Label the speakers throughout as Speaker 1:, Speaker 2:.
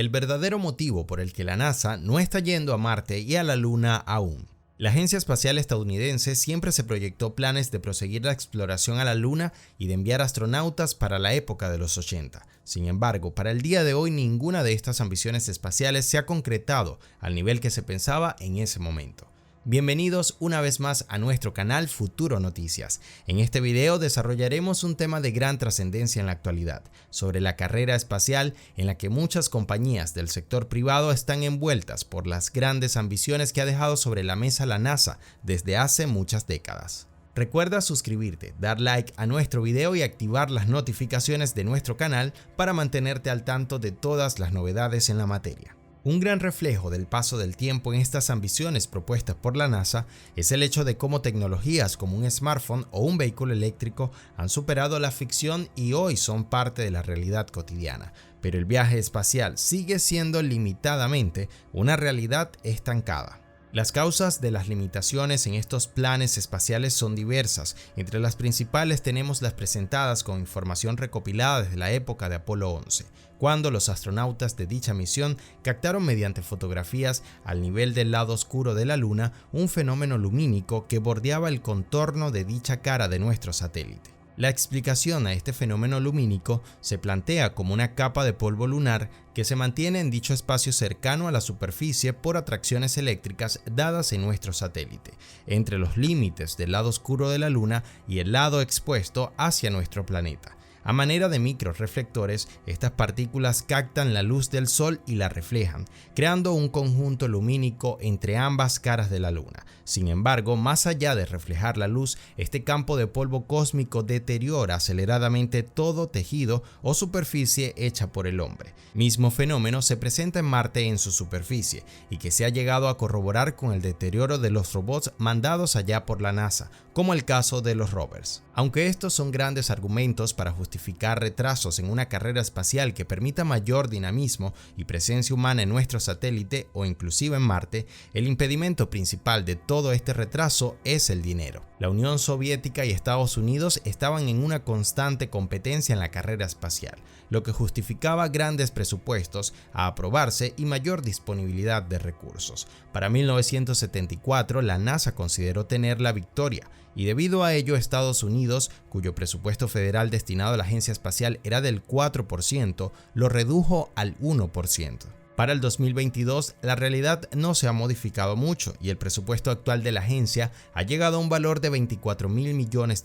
Speaker 1: el verdadero motivo por el que la NASA no está yendo a Marte y a la Luna aún. La Agencia Espacial Estadounidense siempre se proyectó planes de proseguir la exploración a la Luna y de enviar astronautas para la época de los 80. Sin embargo, para el día de hoy ninguna de estas ambiciones espaciales se ha concretado al nivel que se pensaba en ese momento. Bienvenidos una vez más a nuestro canal Futuro Noticias. En este video desarrollaremos un tema de gran trascendencia en la actualidad, sobre la carrera espacial en la que muchas compañías del sector privado están envueltas por las grandes ambiciones que ha dejado sobre la mesa la NASA desde hace muchas décadas. Recuerda suscribirte, dar like a nuestro video y activar las notificaciones de nuestro canal para mantenerte al tanto de todas las novedades en la materia. Un gran reflejo del paso del tiempo en estas ambiciones propuestas por la NASA es el hecho de cómo tecnologías como un smartphone o un vehículo eléctrico han superado la ficción y hoy son parte de la realidad cotidiana, pero el viaje espacial sigue siendo limitadamente una realidad estancada. Las causas de las limitaciones en estos planes espaciales son diversas. Entre las principales tenemos las presentadas con información recopilada desde la época de Apolo 11, cuando los astronautas de dicha misión captaron mediante fotografías al nivel del lado oscuro de la Luna un fenómeno lumínico que bordeaba el contorno de dicha cara de nuestro satélite. La explicación a este fenómeno lumínico se plantea como una capa de polvo lunar que se mantiene en dicho espacio cercano a la superficie por atracciones eléctricas dadas en nuestro satélite, entre los límites del lado oscuro de la Luna y el lado expuesto hacia nuestro planeta. A manera de microreflectores, estas partículas captan la luz del Sol y la reflejan, creando un conjunto lumínico entre ambas caras de la Luna. Sin embargo, más allá de reflejar la luz, este campo de polvo cósmico deteriora aceleradamente todo tejido o superficie hecha por el hombre. Mismo fenómeno se presenta en Marte en su superficie, y que se ha llegado a corroborar con el deterioro de los robots mandados allá por la NASA, como el caso de los rovers. Aunque estos son grandes argumentos para justificar retrasos en una carrera espacial que permita mayor dinamismo y presencia humana en nuestro satélite o inclusive en Marte, el impedimento principal de todo este retraso es el dinero. La Unión Soviética y Estados Unidos estaban en una constante competencia en la carrera espacial, lo que justificaba grandes presupuestos a aprobarse y mayor disponibilidad de recursos. Para 1974, la NASA consideró tener la victoria, y debido a ello Estados Unidos, cuyo presupuesto federal destinado a la agencia espacial era del 4%, lo redujo al 1%. Para el 2022, la realidad no se ha modificado mucho y el presupuesto actual de la agencia ha llegado a un valor de $24.000 millones.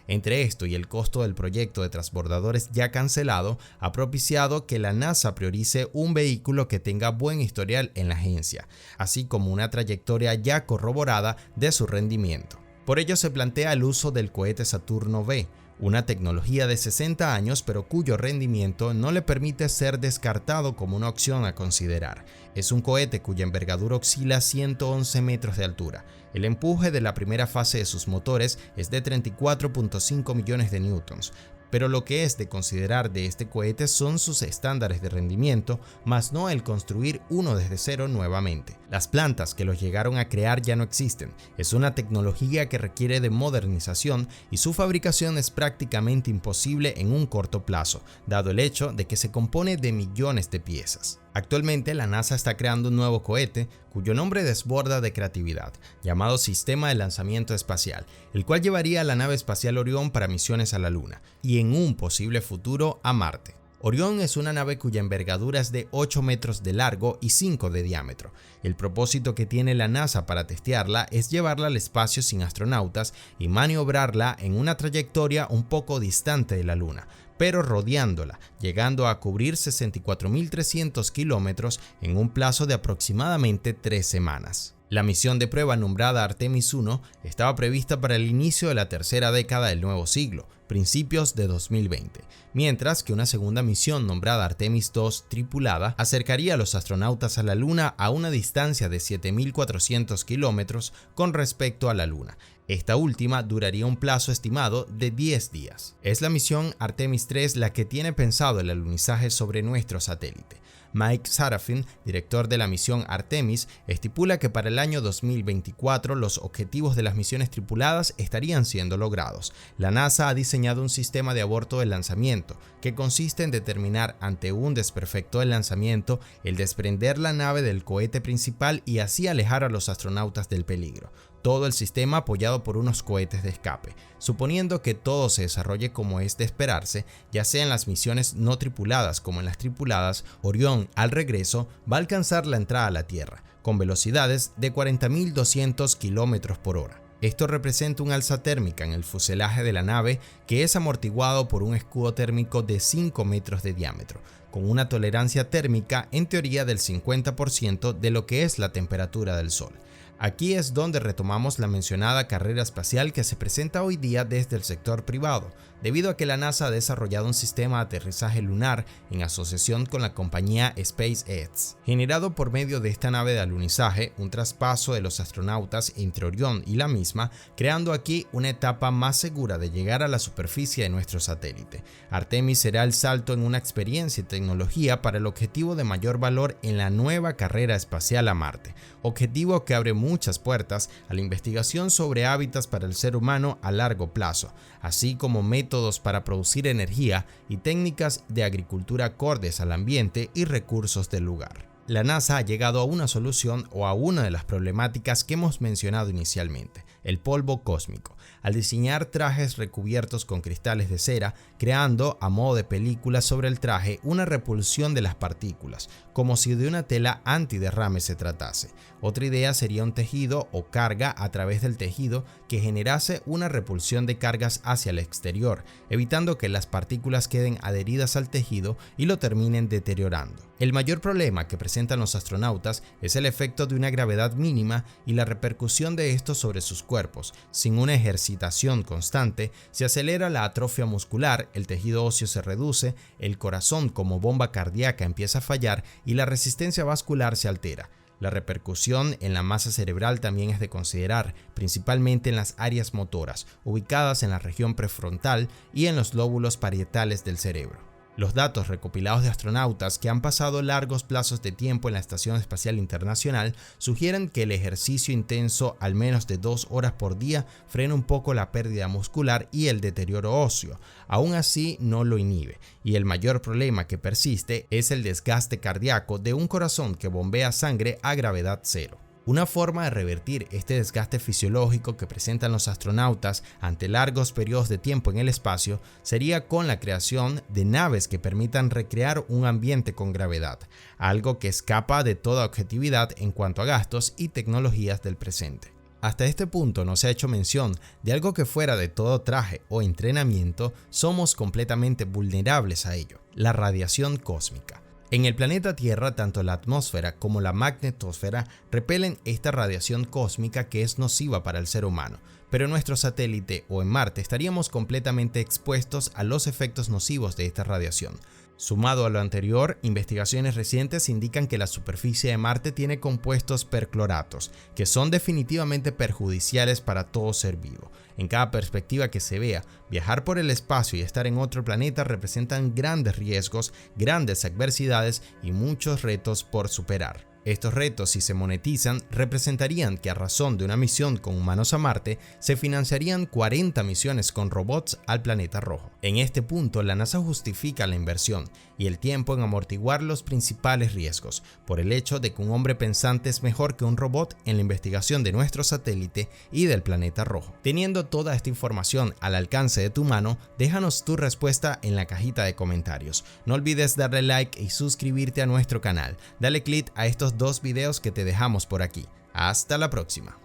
Speaker 1: Entre esto y el costo del proyecto de transbordadores ya cancelado, ha propiciado que la NASA priorice un vehículo que tenga buen historial en la agencia, así como una trayectoria ya corroborada de su rendimiento. Por ello se plantea el uso del cohete Saturno V, una tecnología de 60 años pero cuyo rendimiento no le permite ser descartado como una opción a considerar. Es un cohete cuya envergadura oscila 111 metros de altura. El empuje de la primera fase de sus motores es de 34.5 millones de newtons. Pero lo que es de considerar de este cohete son sus estándares de rendimiento, más no el construir uno desde cero nuevamente. Las plantas que los llegaron a crear ya no existen, es una tecnología que requiere de modernización y su fabricación es prácticamente imposible en un corto plazo, dado el hecho de que se compone de millones de piezas. Actualmente la NASA está creando un nuevo cohete cuyo nombre desborda de creatividad, llamado Sistema de Lanzamiento Espacial, el cual llevaría a la nave espacial Orión para misiones a la Luna y en un posible futuro a Marte. Orión es una nave cuya envergadura es de 8 metros de largo y 5 de diámetro. El propósito que tiene la NASA para testearla es llevarla al espacio sin astronautas y maniobrarla en una trayectoria un poco distante de la Luna, pero rodeándola, llegando a cubrir 64.300 kilómetros en un plazo de aproximadamente 3 semanas. La misión de prueba nombrada Artemis 1 estaba prevista para el inicio de la tercera década del nuevo siglo, principios de 2020, mientras que una segunda misión nombrada Artemis 2 tripulada acercaría a los astronautas a la Luna a una distancia de 7.400 kilómetros con respecto a la Luna. Esta última duraría un plazo estimado de 10 días. Es la misión Artemis 3 la que tiene pensado el alunizaje sobre nuestro satélite. Mike Sarafin, director de la misión Artemis, estipula que para el año 2024 los objetivos de las misiones tripuladas estarían siendo logrados. La NASA ha diseñado diseñado un sistema de aborto del lanzamiento, que consiste en determinar ante un desperfecto del lanzamiento el desprender la nave del cohete principal y así alejar a los astronautas del peligro. Todo el sistema apoyado por unos cohetes de escape, suponiendo que todo se desarrolle como es de esperarse, ya sea en las misiones no tripuladas como en las tripuladas. Orión al regreso va a alcanzar la entrada a la Tierra, con velocidades de 40.200 km/h. Esto representa un alza térmica en el fuselaje de la nave que es amortiguado por un escudo térmico de 5 metros de diámetro, con una tolerancia térmica en teoría del 50% de lo que es la temperatura del Sol. Aquí es donde retomamos la mencionada carrera espacial que se presenta hoy día desde el sector privado, debido a que la NASA ha desarrollado un sistema de aterrizaje lunar en asociación con la compañía SpaceX. Generado por medio de esta nave de alunizaje, un traspaso de los astronautas entre Orión y la misma, creando aquí una etapa más segura de llegar a la superficie de nuestro satélite. Artemis será el salto en una experiencia y tecnología para el objetivo de mayor valor en la nueva carrera espacial a Marte, objetivo que abre muchas puertas a la investigación sobre hábitats para el ser humano a largo plazo, así como métodos para producir energía y técnicas de agricultura acordes al ambiente y recursos del lugar. La NASA ha llegado a una solución o a una de las problemáticas que hemos mencionado inicialmente, el polvo cósmico, al diseñar trajes recubiertos con cristales de cera, creando a modo de película sobre el traje una repulsión de las partículas, como si de una tela antiderrame se tratase. Otra idea sería un tejido o carga a través del tejido que generase una repulsión de cargas hacia el exterior, evitando que las partículas queden adheridas al tejido y lo terminen deteriorando. El mayor problema que presentan los astronautas es el efecto de una gravedad mínima y la repercusión de esto sobre sus cuerpos. Sin una ejercitación constante, se acelera la atrofia muscular, el tejido óseo se reduce, el corazón como bomba cardíaca empieza a fallar y la resistencia vascular se altera. La repercusión en la masa cerebral también es de considerar, principalmente en las áreas motoras, ubicadas en la región prefrontal y en los lóbulos parietales del cerebro. Los datos recopilados de astronautas que han pasado largos plazos de tiempo en la Estación Espacial Internacional sugieren que el ejercicio intenso, al menos de 2 horas por día, frena un poco la pérdida muscular y el deterioro óseo. Aún así, no lo inhibe, y el mayor problema que persiste es el desgaste cardíaco de un corazón que bombea sangre a gravedad cero. Una forma de revertir este desgaste fisiológico que presentan los astronautas ante largos periodos de tiempo en el espacio sería con la creación de naves que permitan recrear un ambiente con gravedad, algo que escapa de toda objetividad en cuanto a gastos y tecnologías del presente. Hasta este punto no se ha hecho mención de algo que fuera de todo traje o entrenamiento somos completamente vulnerables a ello: la radiación cósmica. En el planeta Tierra, tanto la atmósfera como la magnetosfera repelen esta radiación cósmica que es nociva para el ser humano, pero en nuestro satélite o en Marte estaríamos completamente expuestos a los efectos nocivos de esta radiación. Sumado a lo anterior, investigaciones recientes indican que la superficie de Marte tiene compuestos percloratos, que son definitivamente perjudiciales para todo ser vivo. En cada perspectiva que se vea, viajar por el espacio y estar en otro planeta representan grandes riesgos, grandes adversidades y muchos retos por superar. Estos retos, si se monetizan, representarían que a razón de una misión con humanos a Marte, se financiarían 40 misiones con robots al planeta rojo. En este punto, la NASA justifica la inversión y el tiempo en amortiguar los principales riesgos, por el hecho de que un hombre pensante es mejor que un robot en la investigación de nuestro satélite y del planeta rojo. Teniendo toda esta información al alcance de tu mano, déjanos tu respuesta en la cajita de comentarios. No olvides darle like y suscribirte a nuestro canal. Dale click a estos 2 videos que te dejamos por aquí. Hasta la próxima.